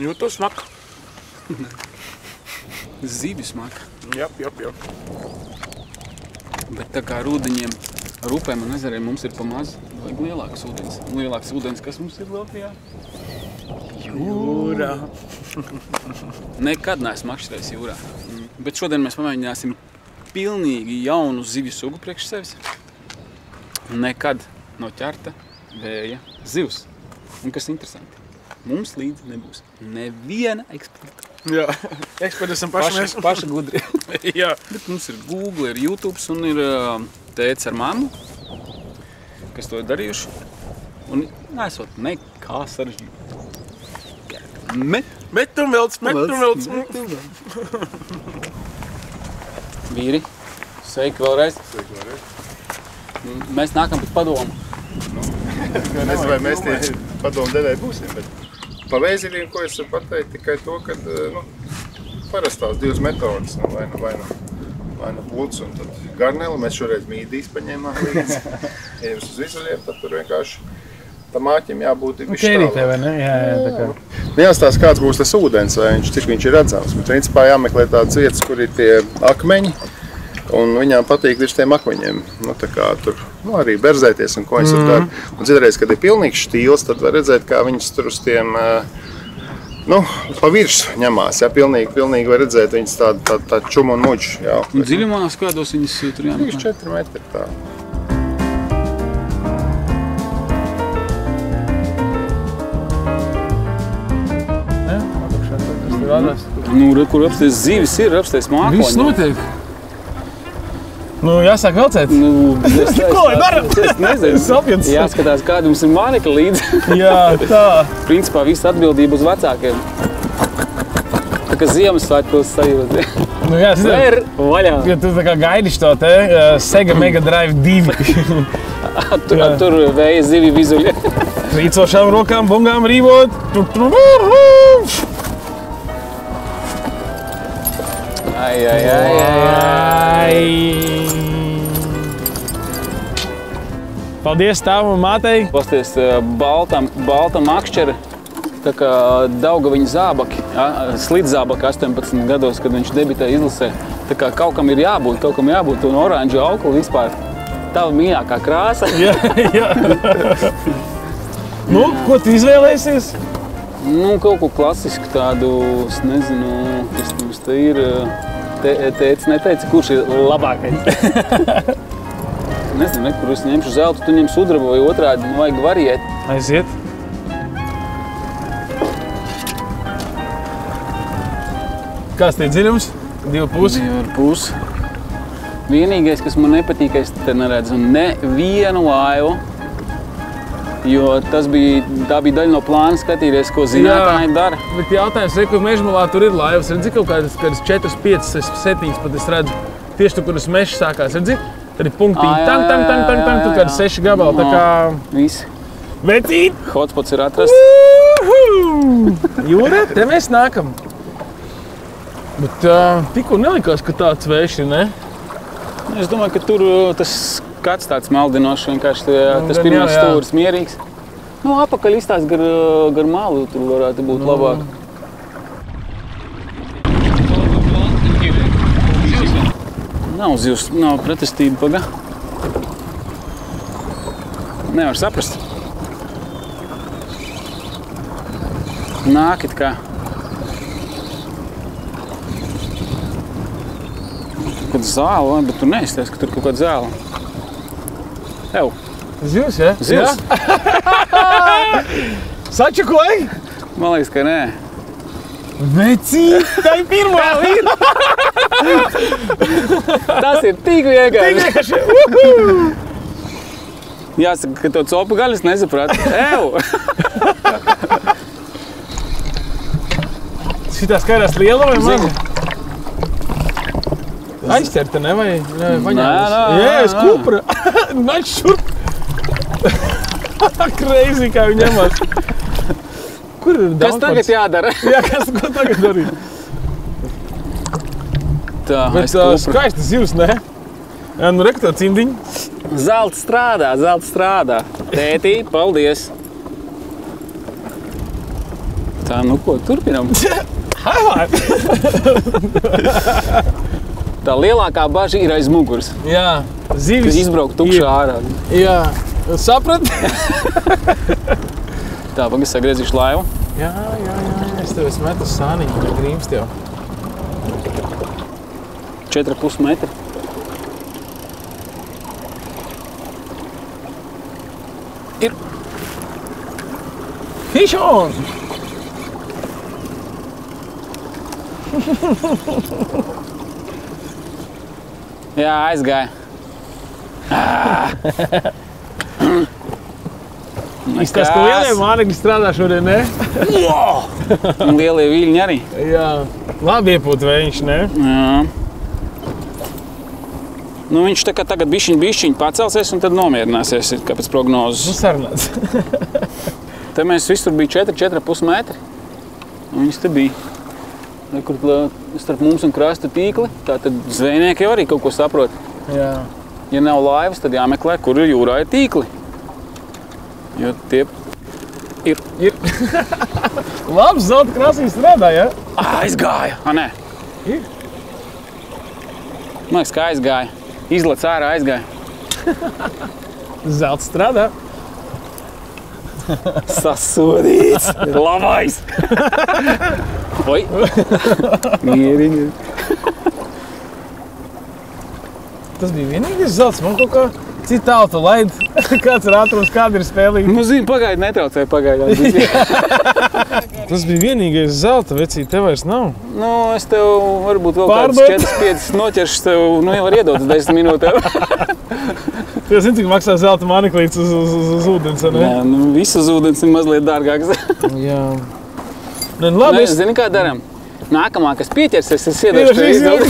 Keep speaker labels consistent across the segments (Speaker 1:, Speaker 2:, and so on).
Speaker 1: Jūtu smaku.
Speaker 2: Zīvi smaka.
Speaker 1: Jap.
Speaker 2: Bet tā kā rūdeņiem, rupēm un ezeriem mums ir pa maz, vajag lielāks ūdens. Lielāks ūdens, kas mums ir Latvijā?
Speaker 1: Jūrā.
Speaker 2: Nekad neesmu makšķerējis jūrā. Bet šodien mēs pamēģināsim pilnīgi jaunu zivju sugu priekš sevis. Nekad no ķerta vēja zivs. Un kas interesanti, mums līdzi nebūs neviena eksperta.
Speaker 1: Jā, eksperti esam paši.
Speaker 2: Paši gudri.
Speaker 1: Jā.
Speaker 2: Bet mums ir Google, ir YouTube un ir tētis ar mammu, kas to ir darījuši. Un nesot nekā sarežģīt.
Speaker 1: Met un velc.
Speaker 2: Vīri, sveiki vēlreiz. Mēs nākam pēc padomu.
Speaker 3: Nezinu, vai mēs tie padomu devēji būsim, bet pa vēziriem, ko es varu pateikt, tikai to, ka parastās divas metodas, vai nu bults un tad garneli, mēs šoreiz mīdīs paņēmām līdzi. Ja jums uz vizuļiem, tad tur vienkārši tam āķim jābūt ir višķi
Speaker 1: Kērītē, vai ne? Jā, tā kā.
Speaker 3: Jāstāsta, kāds būs tas ūdens, vai cik viņš ir redzams. Bet principā jāmeklē tādas vietas, kur ir tie akmeņi, un viņām patīk virs tiem akmeņiem. Tā kā tur arī berzēties un ko viņas tur dara. Un citreiz, kad ir pilnīgs štīls, tad var redzēt, kā viņas tur uz tiem, pa virsmu ņemās. Jā, pilnīgi var redzēt viņas tādu čumu un muģu. Jā.
Speaker 2: Un dziļumā kādos viņas tur jāmeklē?
Speaker 3: 3-4 metri tā.
Speaker 2: Kur apsties zivis ir, apsties mākoņi.
Speaker 1: Viss notiek. Jāsāk velcēt. Ko lai dara?
Speaker 2: Es nezinu. Jāskatās, kāda mums ir mānekļa līdzi.
Speaker 1: Jā, tā.
Speaker 2: Principā visa atbildība uz vecākiem. Tā kā Ziemassvētkos sajūta.
Speaker 1: Jā,
Speaker 2: Sver vaļā.
Speaker 1: Ja tu tā kā gaidīši to te Sega Mega Drive 2.
Speaker 2: Tur vēja zivi vizuļi.
Speaker 1: Rīcošām rokām, bungām rīvot.
Speaker 2: Ai.
Speaker 1: Paldies tēvam un mātei.
Speaker 2: Pasties balta makšķera, tā kā Daugaviņa zābaki, slidzābaki 18 gados, kad viņš debitēja izlasē. Tā kā kaut kam ir jābūt, un oranžu aukli vispār. Tava mīļākā krāsa.
Speaker 1: Jā. Ko tu izvēlēsies?
Speaker 2: Kaut ko klasisku tādu, es nezinu, kas mums te ir. Tētis neteica, kurš ir labākais. Nezinu, kur es ņemšu zeltu, tu ņem sudrabu vai otrādi, vajag variēt.
Speaker 1: Aiziet. Kāds tie dziļums? 2,5?
Speaker 2: 2,5. Vienīgais, kas man nepatīk, es te neredzu nevienu laivu. Jo tā bija daļa no plāna skatīties, ko zinātnēji dara.
Speaker 1: Bet jautājums, kur mežmalā tur ir laivas, redzi kaut kādas 4, 5, 7, pat es redzu tieši tur, kur tas mežs sākās, redzi? Tad ir punktiņi, tang, tur kādi 6 gabali, tā kā...
Speaker 2: Visi.
Speaker 1: Vecīt!
Speaker 2: Hotspots ir atrasts.
Speaker 1: Jūra, te mēs nākam. Bet tikko nelikās, ka tāds vējš ir, ne?
Speaker 2: Es domāju, ka tur tas skats tāds maldinošs, vienkārši tas pirmais stūris mierīgs. Apakaļ izstās gar malu, tur varētu būt labāk. Nav zivs, nav pretestība, pagā. Nevar saprast. Nākit kā. Kad zāle, bet tu neizties, ka tur kaut kāda zāle. Ev.
Speaker 1: Zivs, ja?
Speaker 2: Zivs.
Speaker 1: Sačakoji?
Speaker 2: Man liekas, ka nē.
Speaker 1: Vecīt, tā ir pirmā līnija!
Speaker 2: Tas ir tik vienkārši. Jāsaka, ka to copu gaļas nesapratu. Ew!
Speaker 1: Šitā skaidrās liela vai maza? Aizķerta, ne? Vai paņēmas? Jēs, kupra! Maņ šurp! Crazy, kā viņi ņemās. Kur ir daudz?
Speaker 2: Kas tagad jādara?
Speaker 1: Jā, ko tagad darīt?
Speaker 2: Tā,
Speaker 1: Bet skaista zivs, ne? Jā, nu reku tā cimdiņa.
Speaker 2: Zelta strādā. Tētī, paldies. Tā, nu ko, turpinam. Tā lielākā baža ir aiz muguras.
Speaker 1: Jā, zivis.
Speaker 2: Kas izbraukt tukšā ārā.
Speaker 1: Jā, saprat?
Speaker 2: Tā, pagaid sagriezīšu laivu.
Speaker 1: Jā, es tev esmu metu sāniņu, ne grīms tev.
Speaker 2: 4,5 metri. Ir.
Speaker 1: Fish on!
Speaker 2: Jā, aizgāja.
Speaker 1: Izstāst, ka lielie mānekļi strādā šodien, ne?
Speaker 2: Un lielie viļņi arī.
Speaker 1: Jā, labi iepūt vējš, ne?
Speaker 2: Jā. Nu, viņš tā kā tagad bišķiņ pacelsies un tad nomierināsies, kā pēc prognozes.
Speaker 1: Nu, sarunāts.
Speaker 2: Te mēs visur bija 4,5 metri. Un viņas te bija. Kur starp mums un krasta tīkli, tā tad zvejnieki jau arī kaut ko saprot.
Speaker 1: Jā.
Speaker 2: Ja nav laivas, tad jāmeklē, kur jūrā ir tīkli. Jo tie ir.
Speaker 1: Labs, zelta krāsīgi strādā, ja?
Speaker 2: Aizgāja! Nē.
Speaker 1: Ir?
Speaker 2: Man liekas, kā aizgāja. Izlec ārā aizgāja.
Speaker 1: Zelta strādā.
Speaker 2: Sasodīts! Labais! Oi! Mieriņi.
Speaker 1: Tas bija vienīgais zelts, man kaut kā cita auto laid. Kāds ir ātrums, kāda ir spēlīga?
Speaker 2: Nu, zini, pagaidi, netraucēja pagaidām.
Speaker 1: Tas bija vienīgais zelta, vecī, te vairs nav.
Speaker 2: Nu, es tev varbūt vēl
Speaker 1: Pārdot.
Speaker 2: kāds 4-5 noķeršas tev, nu, jau var iedot 10 minūtēm.
Speaker 1: Tu jau zini, cik maksā zelta māneklīts uz ūdens, ne?
Speaker 2: Nē, nu, viss uz ūdens ir mazliet dārgāks.
Speaker 1: Jā. Nu, labi,
Speaker 2: Nē, zini, kā daram? Nākamā, kas pieķersies, es iedošu tev izdot.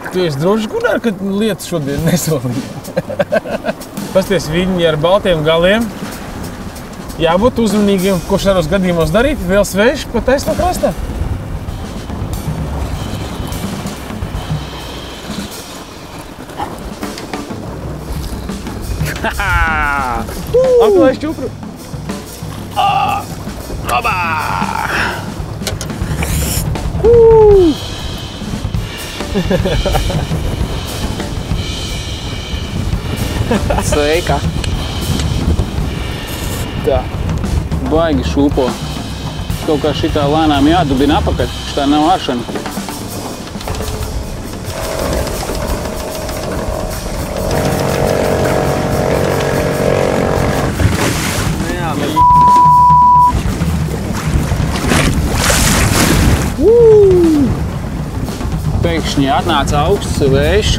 Speaker 1: Tu esi droši, Gunār, ka lietas šodien nesolīja. Pasties viļņi ar baltiem galiem. Jābūt uzmanīgiem, ko šādos gadījumos darīt. Vēl svešs pa taisno krastā. Aptulēs čupru.
Speaker 2: Labā! Sveika! Tā, baigi šūpo. Kaut kā šitā lēnām jādubina apakaļ, šitā nav āršana. Pēkšņi atnāca augsts vējš,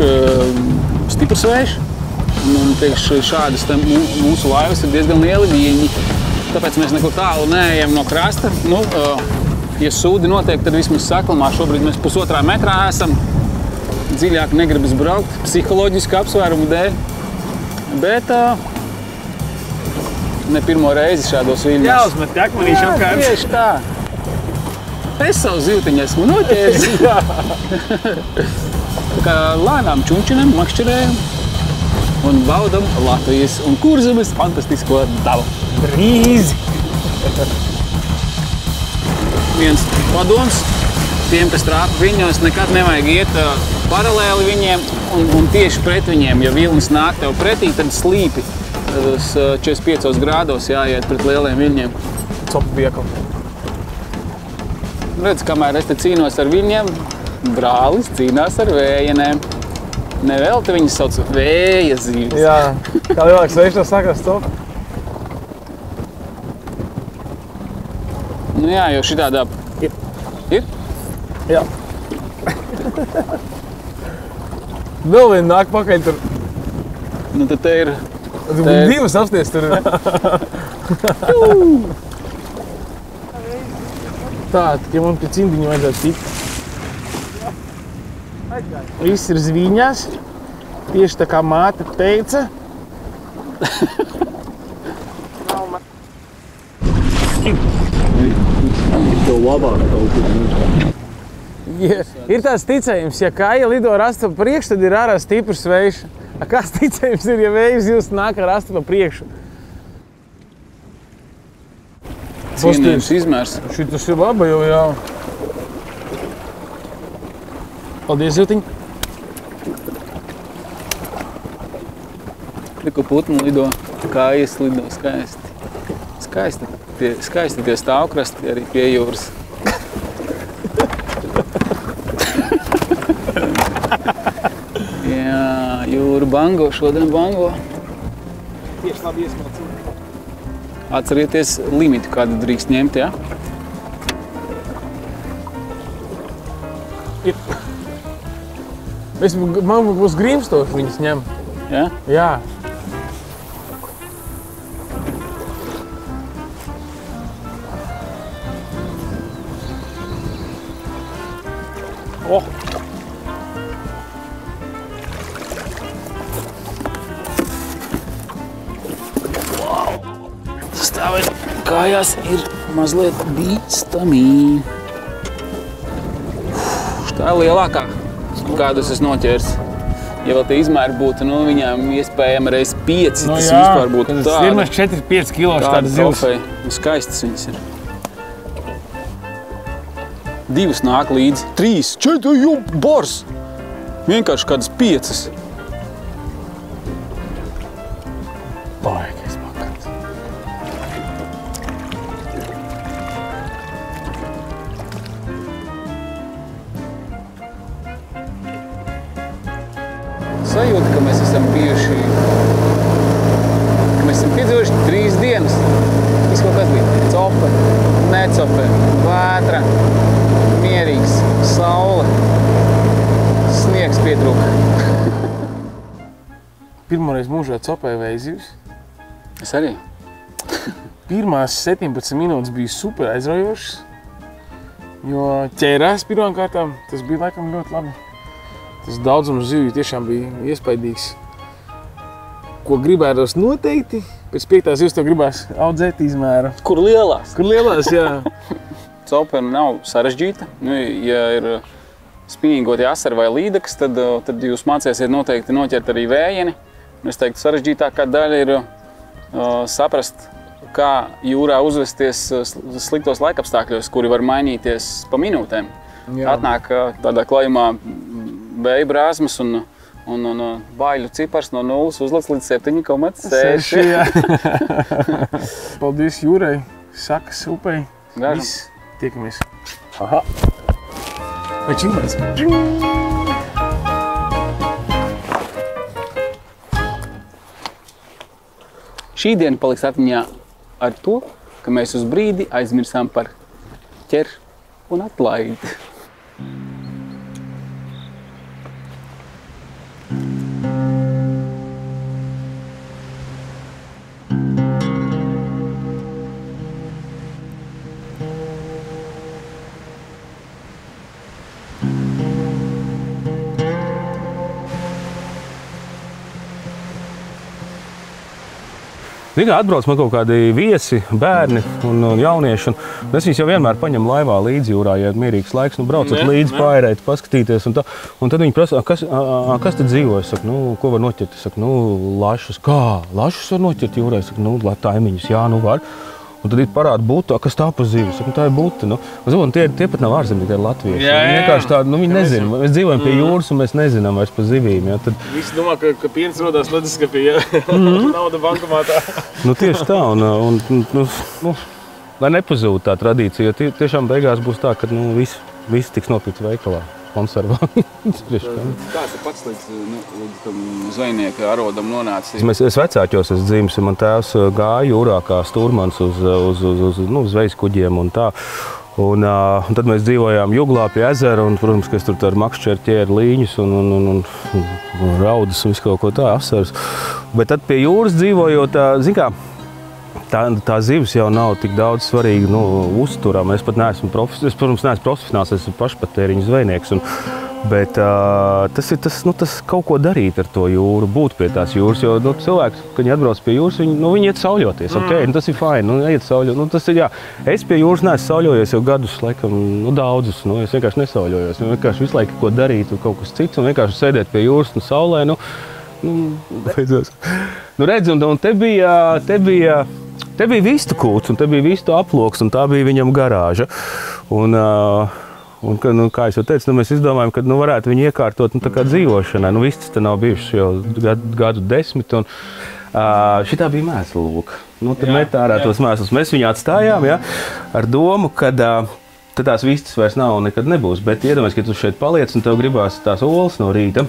Speaker 2: stiprs vējš. Un pēkšņi šādas mūsu laivas ir diezgan lieli viļņi. Tāpēc mēs nekur tālu neejam no krasta. Nu, ja sūdi notiek, tad vismaz saklamā. Šobrīd mēs 1,5 metrā esam. Dziļāk negribas braukt, psiholoģiski apsvērumu dēļ. Bet ne pirmo reizi šādos viļņos.
Speaker 1: Jāuzmet akmenīši apkārt.
Speaker 2: Tieši tā. Es savu zivtiņu esmu noķēris. Tā kā lēnām čunčinam, makšķerējam un baudam Latvijas un Kurzemes fantastisko dabu.
Speaker 1: Brīzi!
Speaker 2: Viens padoms tiem, kas trāpa viļņos, nekad nevajag iet paralēli viņiem un tieši pret viņiem. Ja vilnis nāk tev pretī, tad slīpi 45 grādos jāiet pret lieliem viļņiem.
Speaker 1: Copu biekam.
Speaker 2: Redz, kamēr es te cīnos ar viļņiem, brālis cīnās ar vējenēm. Nevelti viņas sauc vēja zīves.
Speaker 1: Jā, kā lielāks vējš to sākās copu.
Speaker 2: Nu jā, jo šitādā... Ir?
Speaker 1: Jā. Vēl vien nāk pakaļ tur.
Speaker 2: Nu tad te ir...
Speaker 1: Divas apsties tur. Tā, tikai man pie cimdiņu vajadzētu tikt. Viss ir zvīņās. Tieši tā kā māte teica.
Speaker 2: Tev labāk kaut kur.
Speaker 1: Ir tāds ticējums, ja kāja lido rastu pa priekšu, tad ir ārā stiprs vējš. Kāds ticējums ir, ja vējš jūs nāk ar rastu pa priekšu?
Speaker 2: Cienījums izmērs.
Speaker 1: Šitas ir laba jau, jā. Paldies, Jūtiņ.
Speaker 2: Liku putnu lido, kājas lido skaisti. Skaisti tie stāvkrasti arī pie jūras. Jā, jūra bango, šodien bango.
Speaker 1: Tieši labi iesmācīt.
Speaker 2: Atcerieties limitu, kādu drīkst ņemt, jā?
Speaker 1: Man būs grimstoši viņas ņem.
Speaker 2: Jā?
Speaker 1: Jā.
Speaker 2: Oh! Stāvēt kājās ir mazliet bīstamī. Tā ir lielākā, kādus es noķērs. Ja vēl tie izmēri būtu, nu viņām iespējami reiz 5,
Speaker 1: Nu
Speaker 2: tas
Speaker 1: jā,
Speaker 2: vispār būtu
Speaker 1: kad tas ir 4-5 kilos tāda zivs.
Speaker 2: trofeja. Nu, skaistas viņas ir. 2 nāk līdzi. 3, 4, jau bors! Vienkārši kādas 5.
Speaker 1: Baigais pakats.
Speaker 2: Sajūta, ka mēs esam bijuši, ka mēs esam piedzīvojuši 3 dienas. Viss kaut kas bija. Cope, necope, vētra, mierīgs, saule, sniegs pietrūka.
Speaker 1: Pirmoreiz mūžā copēju vējzivs.
Speaker 2: Es arī.
Speaker 1: Pirmās 17 minūtes bija super aizraujošas, jo ķērās pirmām kārtām. Tas bija laikam ļoti labi. Tas daudzums zivju tiešām bija iespaidīgs. Ko gribētos noteikti, pēc 5. zivs tev gribās audzēt izmēru.
Speaker 2: Kur lielās?
Speaker 1: Kur lielās, jā.
Speaker 2: Cope nav sarežģīta. Nu, ja ir spinīgoti asari vai līdekas, tad jūs mācīsiet noteikti noķert arī vējieni. Es teiktu, sarežģītākā daļa ir saprast, kā jūrā uzvesties sliktos laikapstākļos, kuri var mainīties pa minūtēm.
Speaker 1: Jā.
Speaker 2: Atnāk tādā klājumā vēja brāzmas un baiļu cipars no 0 uzlec līdz 7,6.
Speaker 1: Jā. Paldies jūrai, sakas upei.
Speaker 2: Gāžam.
Speaker 1: Viss, tiekamies. Aha. Vai čimēs?
Speaker 2: Šī diena paliks atmiņā ar to, ka mēs uz brīdi aizmirsām par ķer un atlaidi.
Speaker 4: Rīgā atbrauc man kaut kādi viesi, bērni un jaunieši. Un es viņus jau vienmēr paņemu laivā līdzi jūrā, ja ir mierīgs laiks. Nu, braucat līdzi, paērēt, paskatīties. Un tad viņi prasa, kas tad dzīvo? Es saku, ko var noķert? Es saku, lašus. Kā? Lašus var noķert jūrā? Es saku, taimiņus. Jā, var. Un tad parāda būtu, kas tā pa zivi. Saku, tā ir būta. Tie pat nav ārzemnieki, tie ir latvieši. Vienkārši tādi, viņi nezina. Mēs dzīvojam pie jūras un mēs nezinām vairs pa zivīm. Ja? Tad...
Speaker 1: Visi domā, ka piens rodās leduskapī, ja? Nauda bankomātā.
Speaker 4: Tieši tā. Lai nepazūd tā tradīcija, jo tiešām beigās būs tā, ka viss tiks nopirkts veikalā. konservā.
Speaker 2: Kāds ir pats līdz tam zvejnieka arodam nonācis?
Speaker 4: Es vecāķos esmu dzimis, man tēvs gāja jūrā kā stūrmans uz zvejas kuģiem un tā. Un tad mēs dzīvojām Juglā pie ezera, un, protams, ka es tur ar makšķeri ķēru līņus un raudus un visu kaut ko tā, asaras. Bet tad pie jūras dzīvojot, zin kā, tā zivis jau nav tik daudz svarīga uzturama. Es pat neesmu profesionāls, esmu pašpatēriņu zvejnieks. Bet tas ir tas kaut ko darīt ar to jūru, būt pie tās jūras. Jo cilvēki, kad viņi atbrauc pie jūras, viņi iet sauļoties. Okay, tas ir fine, iet sauļot. Tas ir, jā. Es pie jūras neesmu sauļojies jau gadus, laikam, daudzus. Es vienkārši nesauļojos. Vienkārši visu laiku ko darīt, kaut kas cits, un vienkārši sēdēt pie jūras un saulē. Beidzos. Redz, un te bija vistu kūts, un te bija vistu aploks, un tā bija viņam garāža. Un kā es jau teicu, mēs izdomājam, ka varētu viņu iekārtot tā kā dzīvošanai. Vistas te nav bijušas jau gadu 10, un šitā bija mēsla lūka. Tad metā ārā tos mēslus. Mēs viņu atstājām, ar domu, ka tās vistas vairs nav un nekad nebūs. Bet iedomājies, ka tu šeit paliec un tev gribās tās olas no rīta.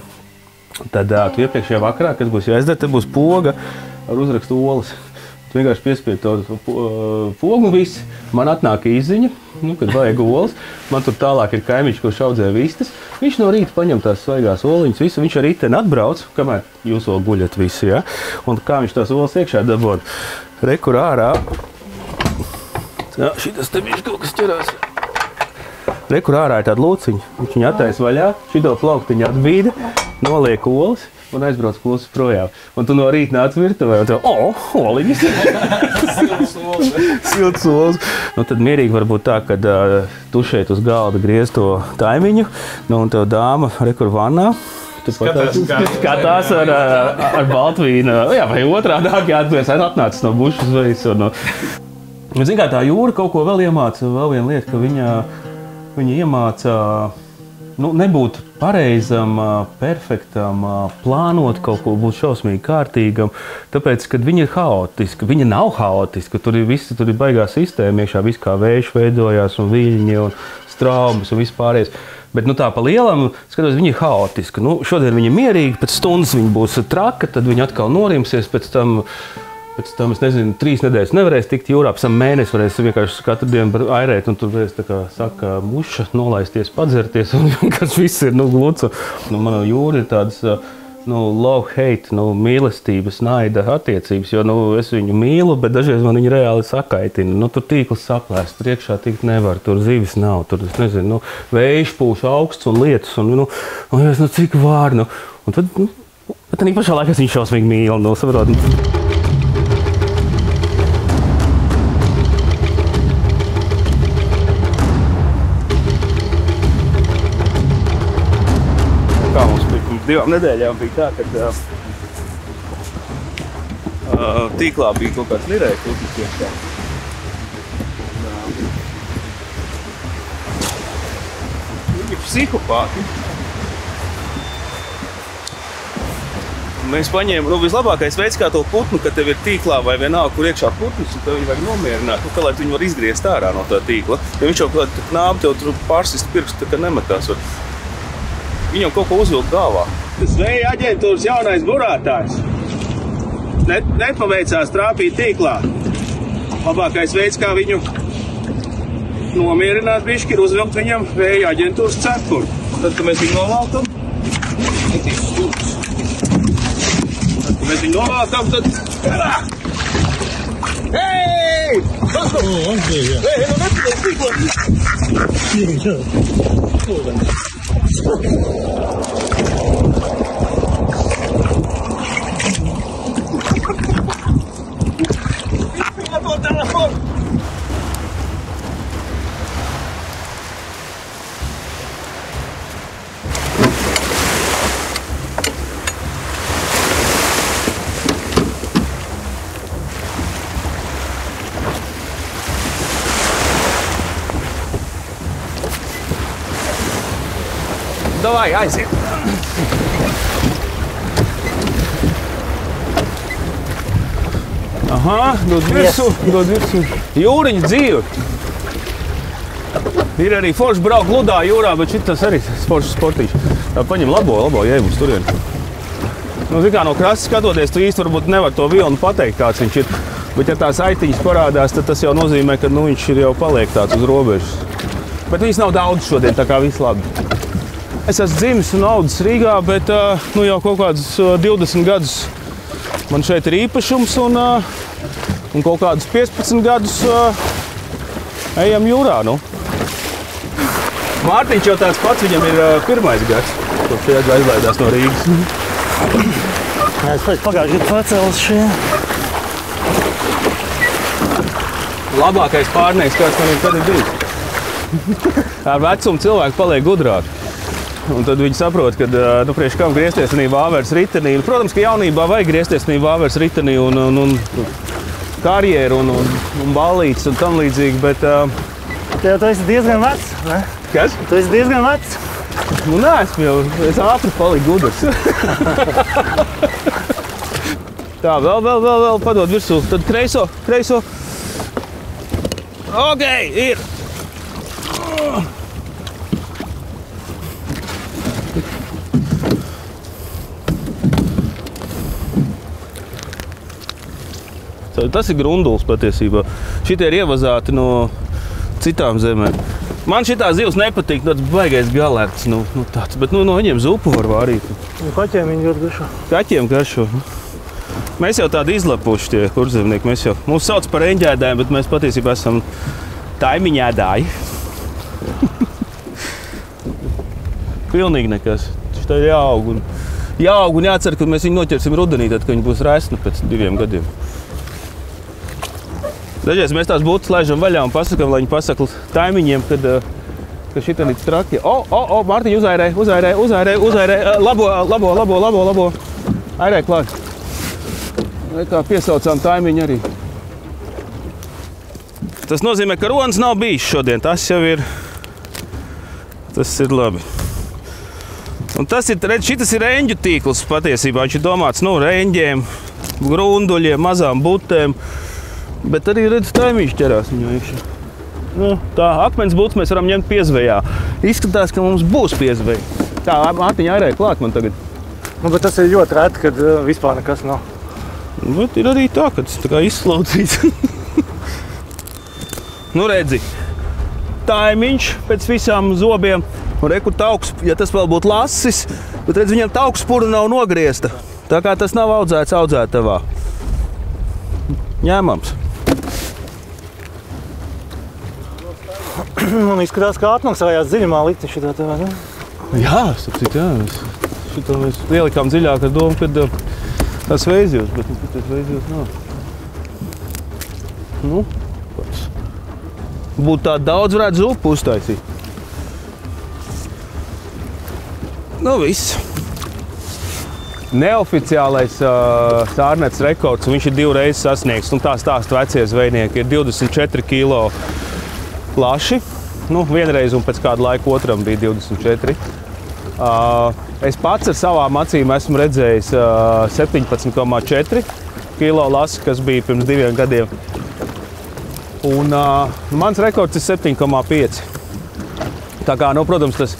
Speaker 4: Tad tu iepriekšējā vakarā, kas būs jāizdara, te būs poga ar uzrakstu olas. Tu vienkārši piespied to pogu un viss. Man atnāk īziņa, kad vajag olas. Man tur tālāk ir kaimiņš, kurš audzē vistas. Viņš no rīta paņem tās svaigās oliņas, visu. Viņš ar riteni atbrauc, kamēr jūs vēl guļat visi, ja? Un kā viņš tās olas iekšā dabot. Rekur ārā. Jā, šitas te viņš kaut kas ķerās. Rekur ārā ir tāda lūciņa. Viņš viņu attaisa vaļā, šito plauktiņu atbīda, noliek olas. Un aizbrauc klusi projām. Un tu no rīta nāc virtuvē un tev, oliņas! Silts olas. Tad mierīgi var būt tā, kad tu šeit uz galda griez to taimiņu, un tev dāma rekur vannā. Skatās ar baltvīnu, vai otrādāk, tu esi atnācis no bušas zvejas. Zin kā, tā jūra kaut ko vēl iemāca, vēl viena lieta, ka viņa iemāca nebūt pareizam, perfektam, plānot kaut ko, būt šausmīgi kārtīgam, tāpēc, kad viņa ir haotiska, viņa nav haotiska, tur ir baigā sistēma, iekšā viss kā vējš veidojās un viļņi un straumes un viss pārējais. Bet tā pa lielam, skatos, viņa ir haotiska. Šodien viņa ir mierīga, pēc stundas viņa būs traka, tad viņa atkal norimsies, pēc tam, es nezinu, 3 nedēļas nevarēs tikt jūrā, pēc tam mēnesi varēs vienkārši katru dienu airēt, un tur varēs, tā kā saka, muša, nolaisties, padzerties, un vienkārši viss ir, gluds. Mana jūra ir tādas, love-hate, mīlestības, naida attiecības, jo, es viņu mīlu, bet dažreiz man viņa reāli sakaitina. Tur tīkls saplēst, tur iekšā tikt nevar, tur zivis nav, tur, es nezinu, vējš pūš augsts un lietus, un, cik vār, un tad, bet tā pašā laikā viņš šausmīgi mīl, saprot. Divām nedēļām bija tā, ka tīklā bija kaut kāds lirēja kutnis iekšā. Viņi ir psihopāti. Mēs paņēmām, vislabākais veids, kā to putnu, kad tev ir tīklā vai vienalga, kur iekšā putnis, un tev viņu vajag nomierināt, kā lai tu viņu var izgriezt ārā no tā tīkla. Ja viņš jau kādu knābu tev tur pārsist pirkstu, tā kā nematās. Viņam kaut ko uzvilkt galvā. Zveja aģentūras jaunais burātājs. Nepaveicās trāpīt tīklā. Labākais veids, kā viņu nomierināt bišķi, ir uzvilkt viņam vēja aģentūras cepuru. Tad, kad mēs viņu novalkam, tad... Hei! Kas to? Hei, nepateic tīklā! Davai, aiziet! Aha, dod virsū. Jūriņa dzīve. Ir arī forši braukt gludā jūrā, bet šitas arī foršs sportīši. Tā paņem labo jēmu uz turieni. Nu, zin kā no krasta skatoties, tu īsti varbūt nevar to vilnu pateikt, kāds viņš ir. Bet ja tās aitiņas parādās, tad tas jau nozīmē, ka nu, viņš ir jau paliek tāds uz robežas. Bet viņas nav daudz šodien, tā kā viss labi. Es esmu dzimis un audzis Rīgā, bet nu, jau kaut kādus 20 gadus man šeit ir īpašums un kaut kādus 15 gadus ejam jūrā. Nu. Mārtiņš jau tāds pats, viņam ir pirmais gads, kopš aizlaidās no Rīgas.
Speaker 5: Es pagājuši gadu pacēlus šie.
Speaker 4: Labākais pārnieks, kāds man ir bijis. Ar vecumu cilvēki paliek gudrāki. Un tad viņi saprot, ka nu, priekš kam griezties vāveres ritenī. Protams, ka jaunībā vajag griezties vāveres ritenī un karjeru un ballītes un tam līdzīgi, bet...
Speaker 5: Tu esi diezgan vecs, ne?
Speaker 4: Kas?
Speaker 5: Tu esi diezgan vecs.
Speaker 4: Nu, neesmu jau. Es ātri paliku gudrs. Tā, vēl padod virsū. Tad kreiso. Ok, ir. Tas ir grunduls patiesībā. Šitie ir ievazāti no citām zemēm. Man šitā zivs nepatīk, tāds baigais galerts, nu tāds, bet no viņiem zupu var vārīt.
Speaker 5: Un kaķiem viņi ļoti garšo.
Speaker 4: Kaķiem garšo. Mēs jau tādi izlapuši tie kurzemnieki, mūs sauc par eņģēdājiem, bet mēs patiesībā esam taimiņēdāji. Pilnīgi nekas. Šitā ir jāaug un jācer, ka mēs viņu noķersim rudenī, tad, kad viņi būs resni pēc 2 gadiem. Dažreiz mēs tās būtus laižam vaļā un pasakam, lai viņi pasaka taimiņiem, ka šitā līdz traki. Mārtiņ, uzairē, labo. Airē klāt. Vai kā piesaucām taimiņu arī. Tas nozīmē, ka ronas nav bijis šodien. Tas ir labi. Un šitas ir reņģu tīkls patiesībā. Viņš ir domāts, reņģiem, grunduļiem, mazām butēm. Bet arī, redz, taimiņš ķerās viņu iekšā. Nu, tā akmens būtis mēs varam ņemt piezvejā. Izskatās, ka mums būs piezveja. Tā, Mārtiņa airē klāt man tagad.
Speaker 5: Nu, bet tas ir ļoti reti, kad vispār nekas nav.
Speaker 4: Bet ir arī tā, ka tas tā kā izslaucīts. Nu, redzi, taimiņš pēc visām zobiem. Un reku tauks, ja tas vēl būtu lasis, bet redz, viņam taukspura nav nogriezta. Tā kā tas nav audzēts audzētavā. Ņēmams.
Speaker 5: Man izskatās, kā atmaksājās dziļumā likti šitā tevā, ne?
Speaker 4: Jā, sapcīt, jā. Šitā mēs ielikām dziļāk ar domu, kad tas veizījos, bet tas veizījos nav. Nu, pats. Būtu tā daudz varētu zupu uztaisīt. Nu, viss. Neoficiālais sārnets rekords, viņš ir 2 reizes sasniegts. Tā stāsta vecie zvejnieki, ir 24 kilo plaši. Nu, vienreiz un pēc kāda laika otram bija 24. Es pats ar savām acīm esmu redzējis 17,4 kilo lasi, kas bija pirms 2 gadiem. Un mans rekords ir 7,5. Tā kā, protams,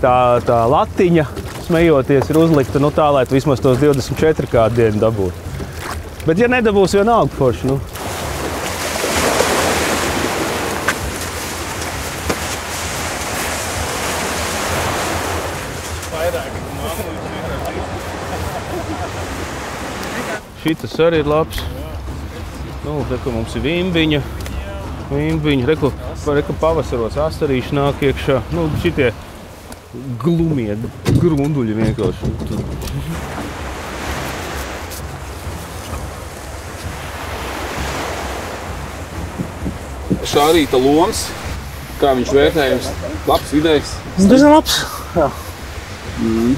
Speaker 4: tā latiņa, smejoties, ir uzlikta tā, lai tu vismaz tos 24 kādu dienu dabūtu. Bet, ja nedabūs, vienalga forši, Šitas arī ir labs. Reku mums ir vimbiņa. Reku pavasaros astarīši nāk iekšā. Šitie glumie grunduļi vienkārši.
Speaker 2: Šā rīta loms, kā viņš vērtējums? Labs, vidējs?
Speaker 5: Diezgan labs, jā.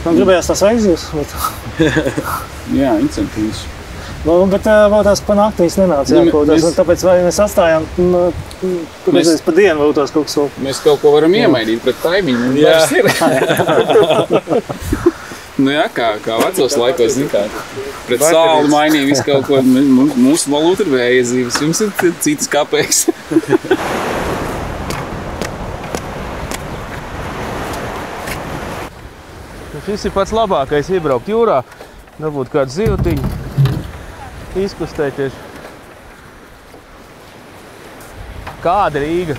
Speaker 5: Man gribējās tās veizījus.
Speaker 2: Jā, incentīvs.
Speaker 5: Bet vēl tās pa naktīs nenāca jākautās, un tāpēc vai mēs atstājām, tāpēc pa dienu vēl tās kaut kas vēl.
Speaker 2: Mēs kaut ko varam iemainīt pret taimiņu, un vairs ir. Nu jā, kā vecos laikos, zin kā, pret sāli mainīja visu kaut ko. Mūsu valūta ir vēja zīves, jums ir citas kapeiks.
Speaker 4: Šis ir pats labākais iebraukt jūrā, dabūt kādu zivtiņu, izkustēties. Kāda Rīga?